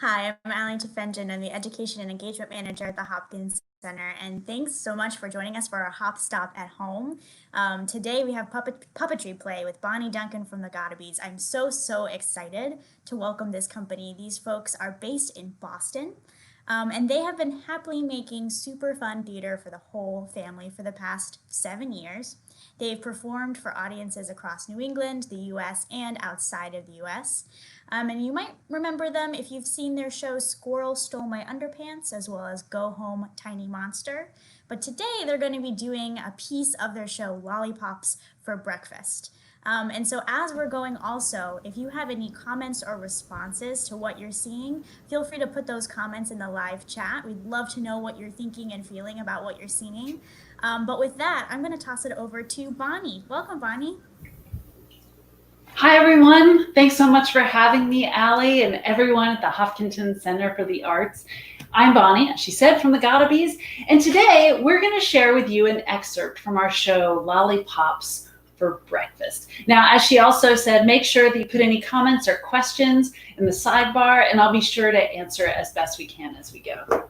Hi, I'm Allie Tefenjan. I'm the Education and Engagement Manager at the Hopkins Center, and thanks so much for joining us for our HopStop at Home. Today we have puppetry play with Bonnie Duncan from The Gottabees. I'm so excited to welcome this company. These folks are based in Boston, and they have been happily making super fun theater for the whole family for the past 7 years. They've performed for audiences across New England, the US, and outside of the US. And you might remember them if you've seen their shows Squirrel Stole My Underpants, as well as Go Home, Tiny Monster. But today they're going to be doing a piece of their show, Lollipops, for breakfast. And so as we're going also, if you have any comments or responses to what you're seeing, feel free to put those comments in the live chat. We'd love to know what you're thinking and feeling about what you're seeing. But with that, I'm going to toss it over to Bonnie. Welcome, Bonnie. Hi, everyone. Thanks so much for having me, Allie, and everyone at the Hopkins Center for the Arts. I'm Bonnie, as she said, from the Gottabees, and today we're going to share with you an excerpt from our show, Lollipops for Breakfast. Now, as she also said, make sure that you put any comments or questions in the sidebar, and I'll be sure to answer as best we can as we go.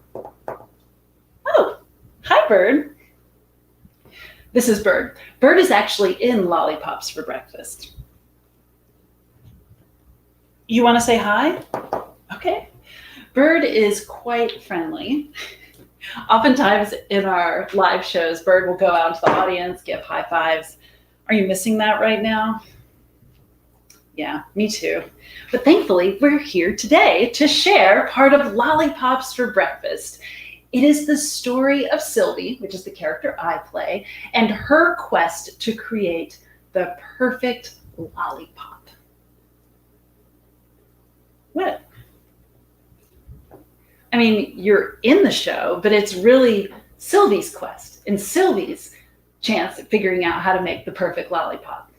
Oh, hi, Bird. This is Bird. Bird is actually in Lollipops for Breakfast. You want to say hi? Okay. Bird is quite friendly. Oftentimes in our live shows, Bird will go out to the audience, give high fives. Are you missing that right now? Yeah, me too. But thankfully, we're here today to share part of Lollipops for Breakfast. It is the story of Sylvie, which is the character I play, and her quest to create the perfect lollipop. What? I mean, you're in the show, but it's really Sylvie's quest and Sylvie's chance at figuring out how to make the perfect lollipop.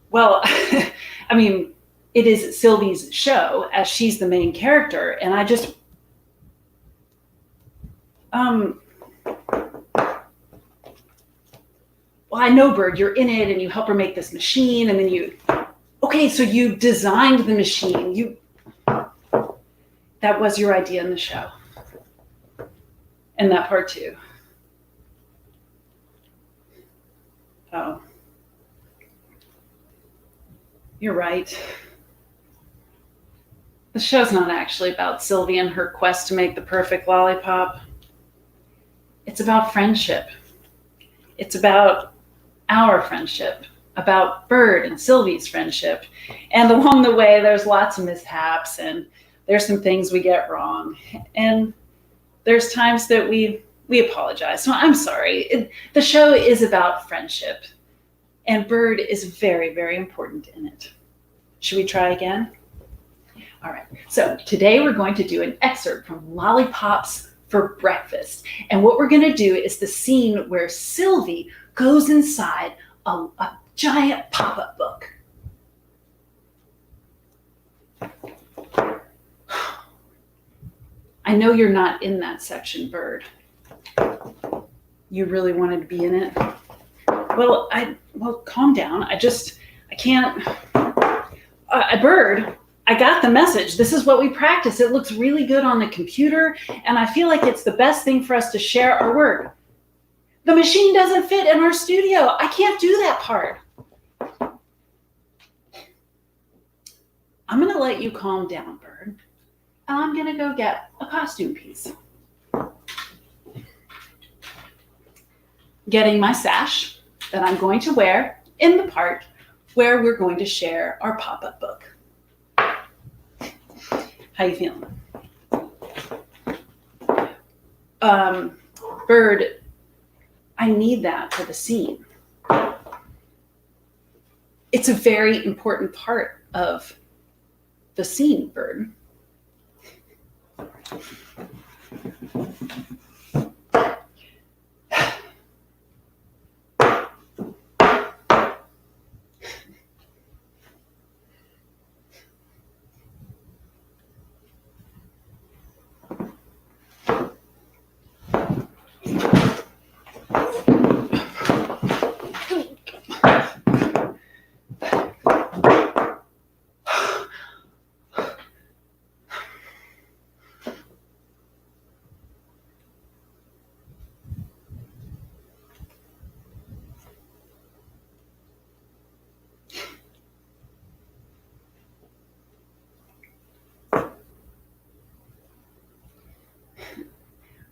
Well, I mean, it is Sylvie's show as she's the main character, and I just, well, I know, Bird, you're in it and you help her make this machine, and then you, okay, so you designed the machine. That was your idea in the show. And that part too. Oh. You're right. The show's not actually about Sylvie and her quest to make the perfect lollipop. It's about friendship. It's about our friendship, about Bird and Sylvie's friendship. And along the way, there's lots of mishaps, and there's some things we get wrong. And there's times that we apologize. So I'm sorry. The show is about friendship, and Bird is very important in it. Should we try again? All right. So today we're going to do an excerpt from Lollipops for Breakfast. And what we're going to do is the scene where Sylvie goes inside a giant pop-up book. I know you're not in that section, Bird. You really wanted to be in it? Well, calm down. I can't. Bird, I got the message. This is what we practice. It looks really good on the computer, and I feel like it's the best thing for us to share our work. The machine doesn't fit in our studio. I can't do that part. I'm going to let you calm down, Bird. And I'm going to go get a costume piece. Getting my sash that I'm going to wear in the part where we're going to share our pop-up book. How you feeling? Bird, I need that for the scene. It's a very important part of the scene, Bird.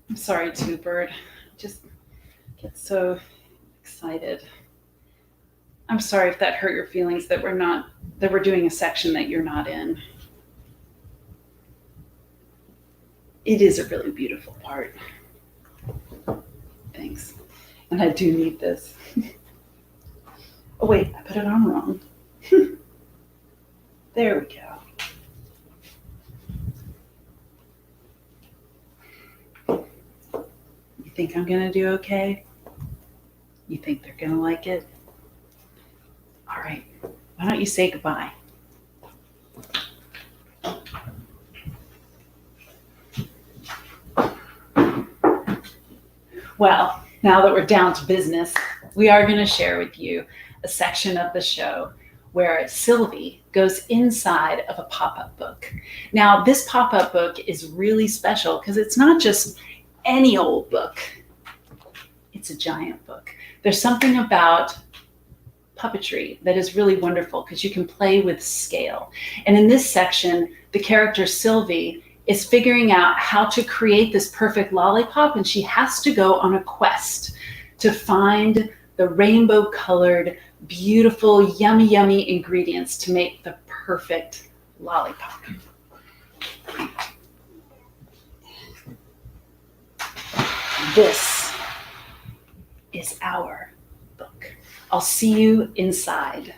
I'm sorry too, Bird. Just get so excited. I'm sorry if that hurt your feelings that we're doing a section that you're not in. It is a really beautiful part. Thanks. And I do need this. Oh wait, I put it on wrong. There we go. You think I'm gonna do okay? You think they're gonna like it? All right, why don't you say goodbye? Well, now that we're down to business, we are going to share with you a section of the show where Sylvie goes inside of a pop-up book. Now, this pop-up book is really special because it's not just any old book. It's a giant book. There's something about puppetry that is really wonderful because you can play with scale. And in this section, the character Sylvie is figuring out how to create this perfect lollipop, and she has to go on a quest to find the rainbow-colored, beautiful, yummy, yummy ingredients to make the perfect lollipop. This is our book. I'll see you inside.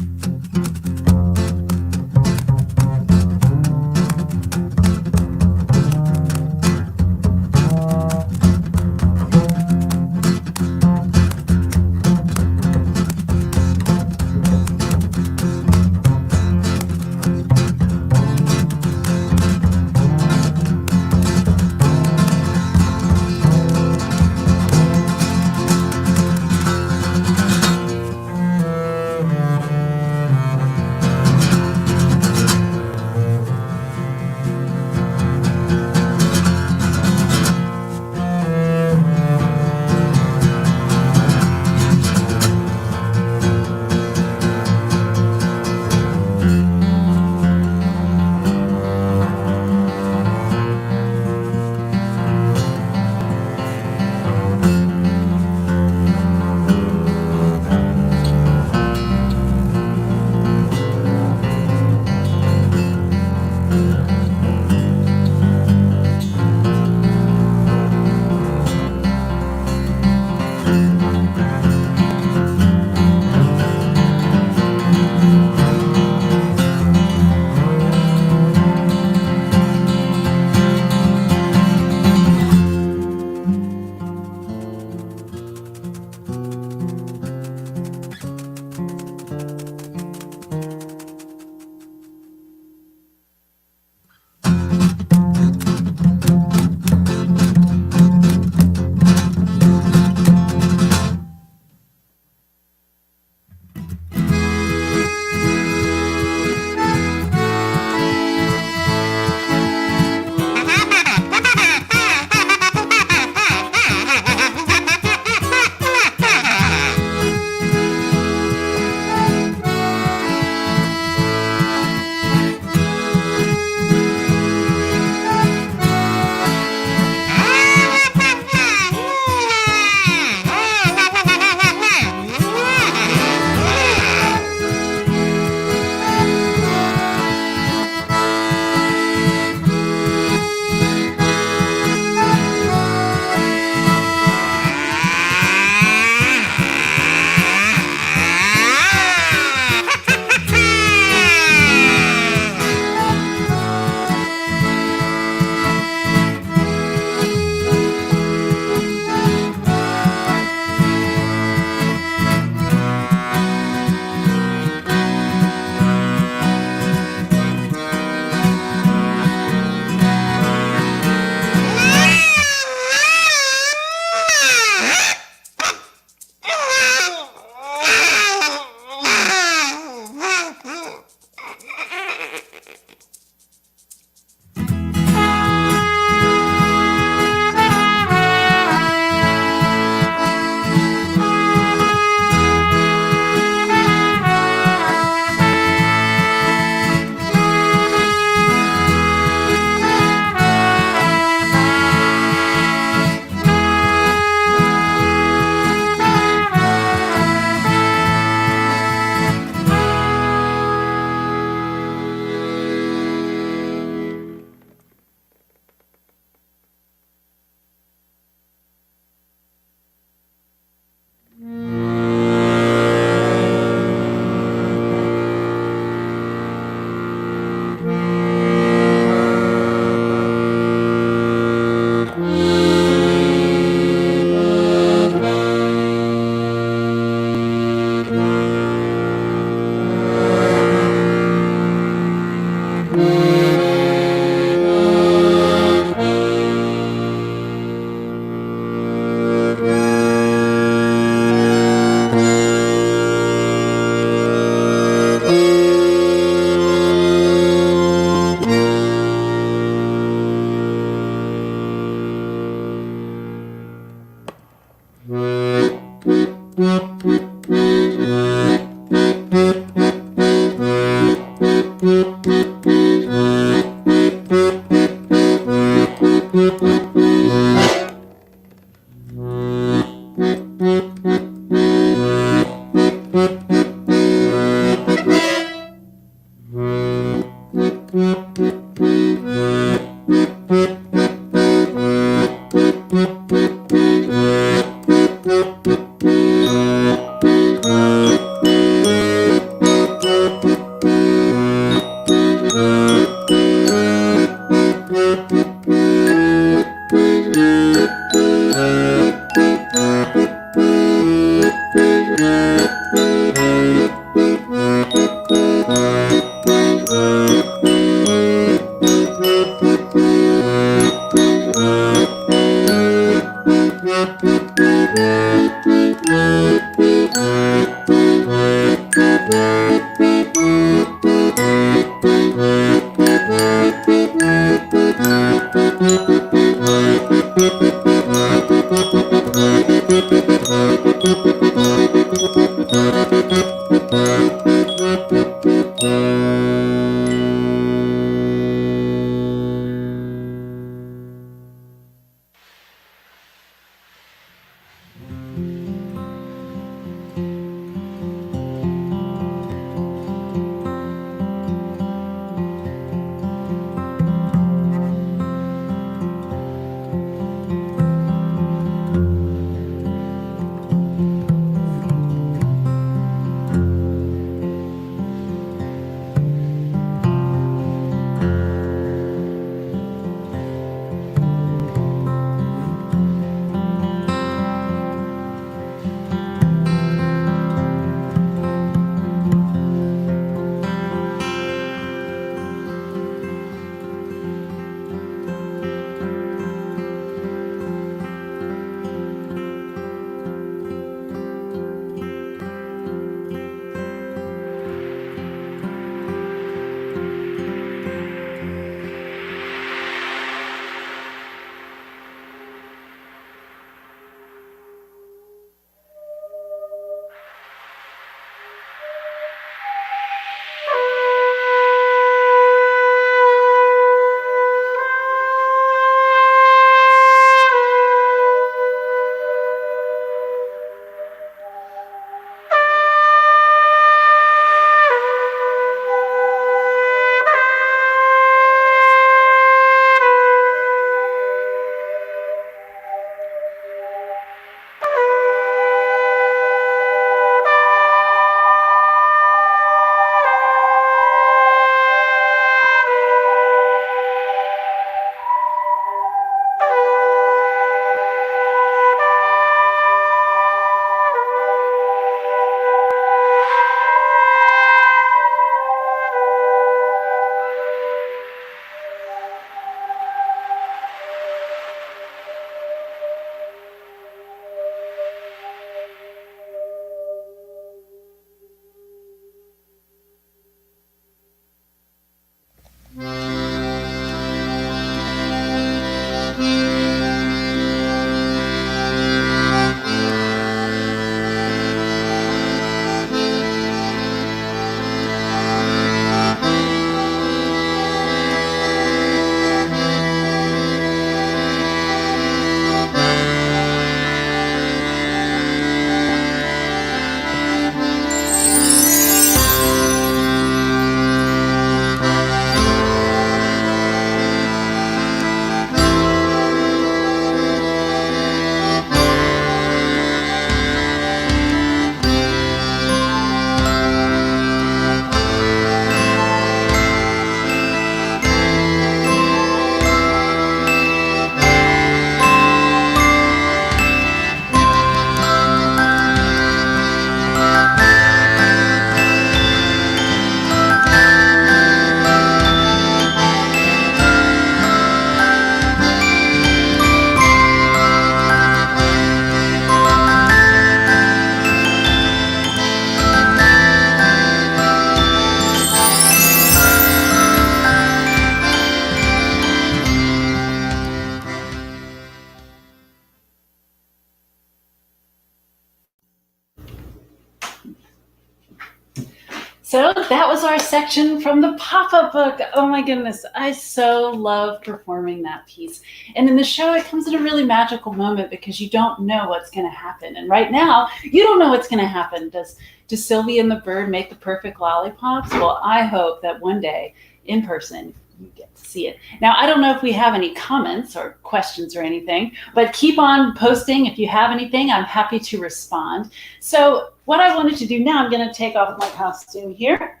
So that was our section from the pop-up book. Oh my goodness, I so love performing that piece. And in the show, it comes at a really magical moment because you don't know what's going to happen. And right now, you don't know what's going to happen. Does Sylvie and the bird make the perfect lollipops? Well, I hope that one day in person, you get to see it. Now, I don't know if we have any comments or questions or anything, but keep on posting. If you have anything, I'm happy to respond. So what I wanted to do now, I'm going to take off my costume here,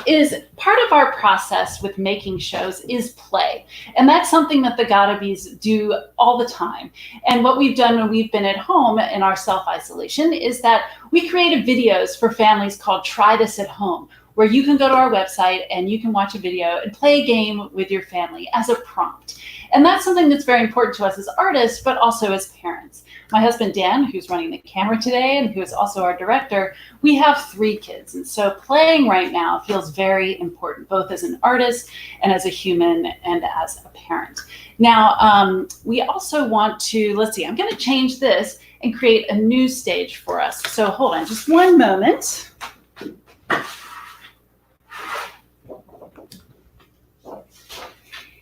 is part of our process with making shows is play. And that's something that the Gottabees do all the time. And what we've done when we've been at home in our self-isolation is that we created videos for families called Try This at Home, where you can go to our website and you can watch a video and play a game with your family as a prompt. And that's something that's very important to us as artists, but also as parents. My husband, Dan, who's running the camera today and who is also our director, we have 3 kids. And so playing right now feels very important, both as an artist and as a human and as a parent. Now, we also want to, let's see, I'm going to change this and create a new stage for us. So hold on just one moment.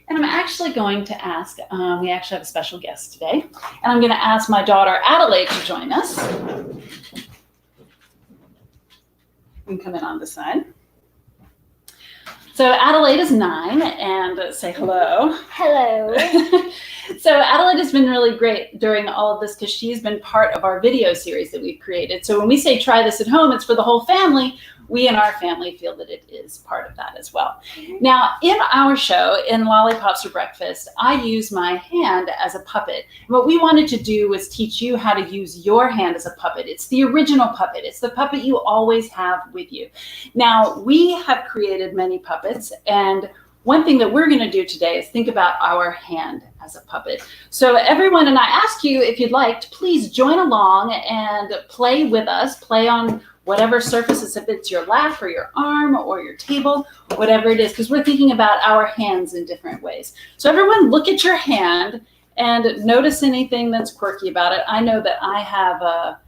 And I'm actually going to ask, we actually have a special guest today, and I'm going to ask my daughter Adelaide to join us. You can come in on this side. So Adelaide is 9, and say hello. Hello. So Adelaide has been really great during all of this because she's been part of our video series that we've created. So when we say try this at home, it's for the whole family. We in our family feel that it is part of that as well. Now, in our show, in Lollipops for Breakfast, I use my hand as a puppet. And what we wanted to do was teach you how to use your hand as a puppet. It's the original puppet. It's the puppet you always have with you. Now, we have created many puppets, and one thing that we're going to do today is think about our hand as a puppet. So everyone, and I ask you if you'd like to please join along and play with us, play on whatever surfaces, if it's your lap or your arm or your table, whatever it is, because we're thinking about our hands in different ways. So everyone look at your hand and notice anything that's quirky about it. I know that I have,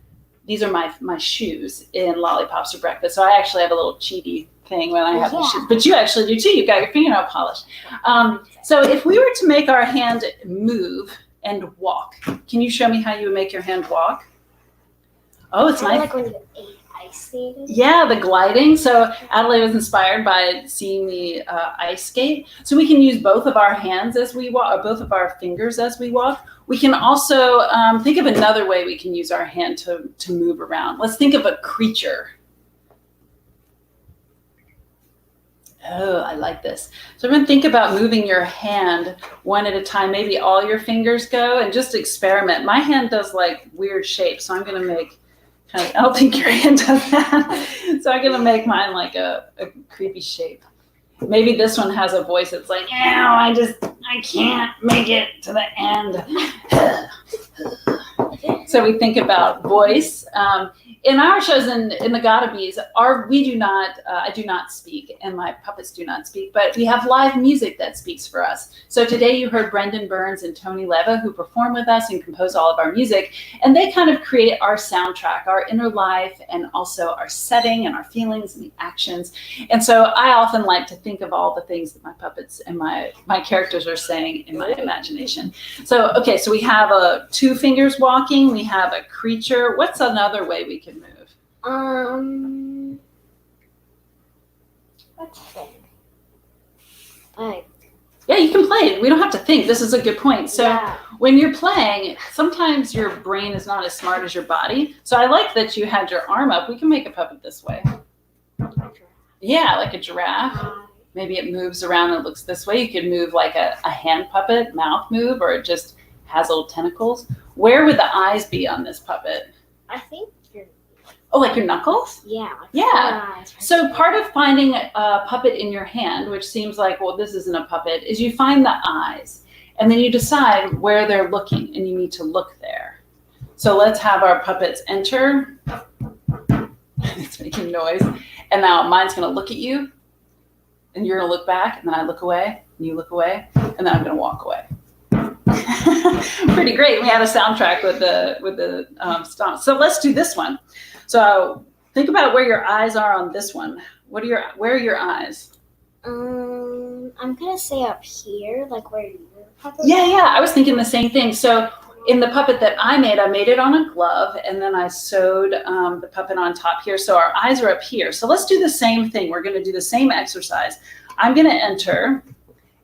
these are my shoes in Lollipops for Breakfast. So I actually have a little cheaty thing when I have the shoes, but you actually do too. You've got your fingernail polish. So if we were to make our hand move and walk, can you show me how you would make your hand walk? Oh, it's nice. Like when you ate ice skating. Yeah, the gliding. So Adelaide was inspired by seeing the ice skate. So we can use both of our hands as we walk, or both of our fingers as we walk. We can also think of another way we can use our hand to move around. Let's think of a creature. Oh, I like this. So everyone think about moving your hand one at a time. Maybe all your fingers go and just experiment. My hand does like weird shapes. So I'm going to make kind of, I don't think your hand does that. So I'm going to make mine like a creepy shape. Maybe this one has a voice that's like, I can't make it to the end. So we think about voice. In our shows in the Gottabees, I do not speak, and my puppets do not speak, but we have live music that speaks for us. So today you heard Brendan Burns and Tony Leva, who perform with us and compose all of our music, and they kind of create our soundtrack, our inner life, and also our setting and our feelings and the actions. And so I often like to think of all the things that my puppets and my characters are saying in my imagination. So, okay, so we have 2 fingers walking, we have a creature. What's another way we can move? Let's think. Yeah, you can play it. We don't have to think. This is a good point. So when you're playing, sometimes your brain is not as smart as your body. So I like that you had your arm up. We can make a puppet this way. Yeah, like a giraffe. Maybe it moves around and looks this way. You could move like a hand puppet, mouth move, or it just has little tentacles. Where would the eyes be on this puppet? I think Oh, like your knuckles? Yeah. Yeah. So part of finding a puppet in your hand, which seems like, well, this isn't a puppet, is you find the eyes. And then you decide where they're looking, and you need to look there. So let's have our puppets enter. It's making noise. And now mine's going to look at you, and you're going to look back, and then I look away, and you look away, and then I'm going to walk away. Pretty great. We had a soundtrack with the stomp. So let's do this one. So think about where your eyes are on this one. Where are your eyes? I'm gonna say up here, like where your puppet. Yeah. I was thinking the same thing. So in the puppet that I made it on a glove, and then I sewed the puppet on top here. So our eyes are up here. So let's do the same thing. We're going to do the same exercise. I'm going to enter,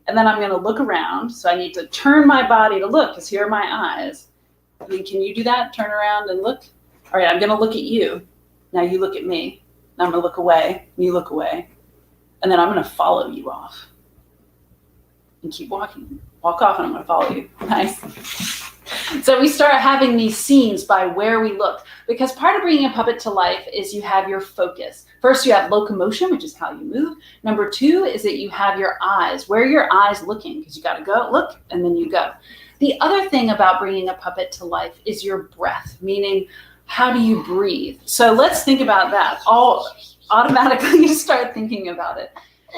and then I'm going to look around. So I need to turn my body to look, because here are my eyes. I mean, can you do that? Turn around and look. All right, I'm going to look at you. Now you look at me. Now I'm going to look away, and you look away. And then I'm going to follow you off. And keep walking. Walk off, and I'm going to follow you. Nice. So we start having these scenes by where we look, because part of bringing a puppet to life is you have your focus. First, you have locomotion, which is how you move. Number two is that you have your eyes. Where are your eyes looking? Because you got to go, look, and then you go. The other thing about bringing a puppet to life is your breath, meaning how do you breathe? So let's think about that. All automatically you start thinking about it.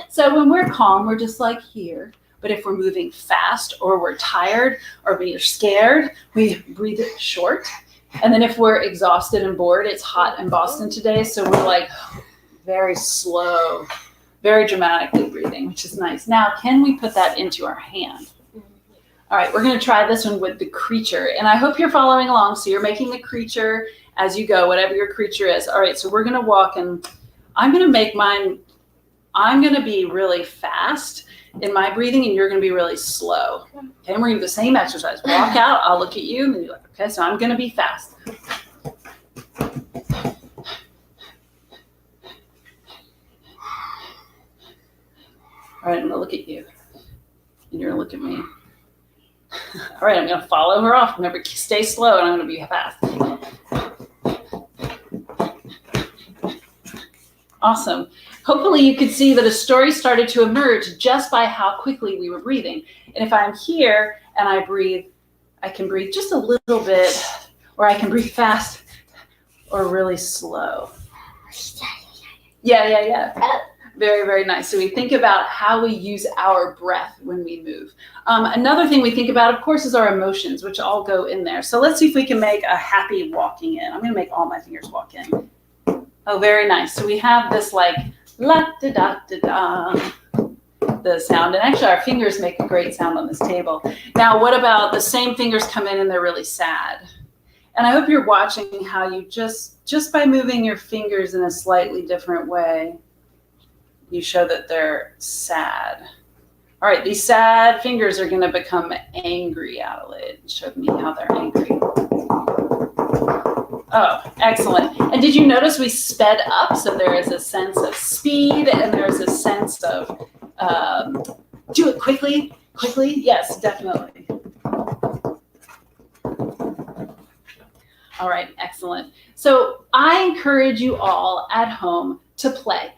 So when we're calm, we're just like here. But if we're moving fast, or we're tired, or we're scared, we breathe short. And then if we're exhausted and bored, it's hot in Boston today, so we're like very slow, very dramatically breathing, which is nice. Now, can we put that into our hand? All right, we're going to try this one with the creature. And I hope you're following along. So you're making the creature as you go, whatever your creature is. All right, so we're going to walk, and I'm going to make mine, I'm going to be really fast in my breathing, and you're going to be really slow. Okay, and we're going to do the same exercise. Walk out, I'll look at you, and then you're like, okay, so I'm going to be fast. All right, I'm going to look at you, and you're going to look at me. All right, I'm going to follow her off. Remember, stay slow, and I'm going to be fast. Awesome. Hopefully you could see that a story started to emerge just by how quickly we were breathing. And if I'm here and I breathe, I can breathe just a little bit, or I can breathe fast or really slow. Yeah. Very, very nice. So we think about how we use our breath when we move. Another thing we think about, of course, is our emotions, which all go in there. So let's see if we can make a happy walking in. I'm going to make all my fingers walk in. Oh, very nice. So we have this like la da da da da, the sound. And actually our fingers make a great sound on this table. Now, what about the same fingers come in and they're really sad? And I hope you're watching how you just by moving your fingers in a slightly different way, you show that they're sad. All right, these sad fingers are going to become angry, Adelaide. Show me how they're angry. Oh, excellent. And did you notice we sped up? So there is a sense of speed, and there's a sense of do it quickly. Yes, definitely. All right, excellent. So I encourage you all at home to play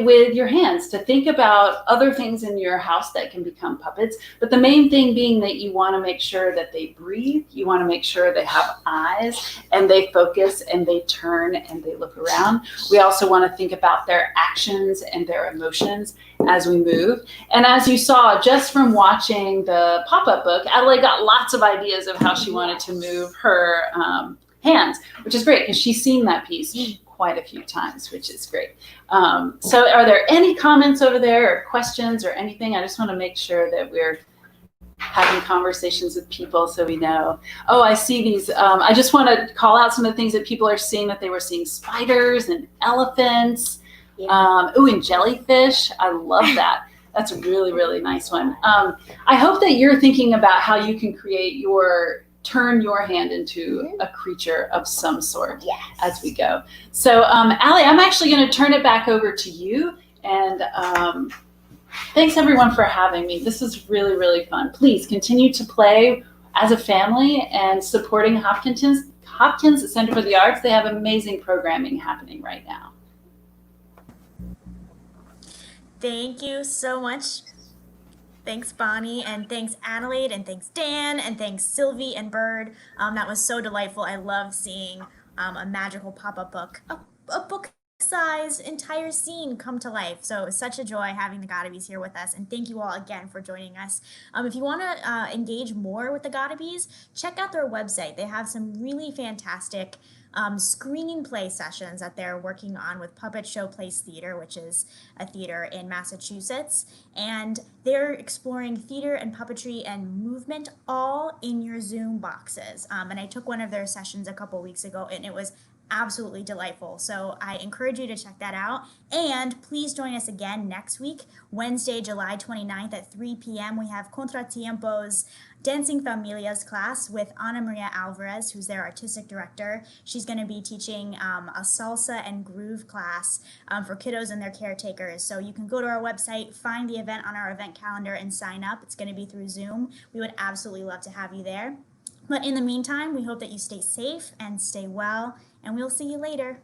with your hands, to think about other things in your house that can become puppets. But the main thing being that you want to make sure that they breathe. You want to make sure they have eyes, and they focus, and they turn, and they look around. We also want to think about their actions and their emotions as we move. And as you saw just from watching the pop-up book, Adelaide got lots of ideas of how she wanted to move her hands, which is great because she's seen that piece quite a few times, which is great. So are there any comments over there, or questions, or anything? I just want to make sure that we're having conversations with people so we know. Oh, I see these. I just want to call out some of the things that people are seeing, that they were seeing spiders and elephants. Yeah. And jellyfish. I love that. That's a really, really nice one. I hope that you're thinking about how you can turn your hand into a creature of some sort as we go. So, Allie, I'm actually going to turn it back over to you. And thanks, everyone, for having me. This is really, really fun. Please continue to play as a family and supporting Hopkins Center for the Arts. They have amazing programming happening right now. Thank you so much. Thanks, Bonnie, and thanks, Adelaide, and thanks, Dan, and thanks, Sylvie and Bird. That was so delightful. I love seeing a magical pop-up book, a book-sized entire scene come to life. So it was such a joy having the Gottabees here with us, and thank you all again for joining us. If you want to engage more with the Gottabees, check out their website. They have some really fantastic screenplay sessions that they're working on with Puppet Show Place Theater, which is a theater in Massachusetts. And they're exploring theater and puppetry and movement all in your Zoom boxes. And I took one of their sessions a couple weeks ago, and it was absolutely delightful. So I encourage you to check that out. And please join us again next week, Wednesday, July 29th at 3 p.m. We have Contratiempo's Dancing Familias class with Ana Maria Alvarez, who's their artistic director. She's going to be teaching a salsa and groove class for kiddos and their caretakers. So you can go to our website, find the event on our event calendar, and sign up. It's going to be through Zoom. We would absolutely love to have you there. But in the meantime, we hope that you stay safe and stay well, and we'll see you later.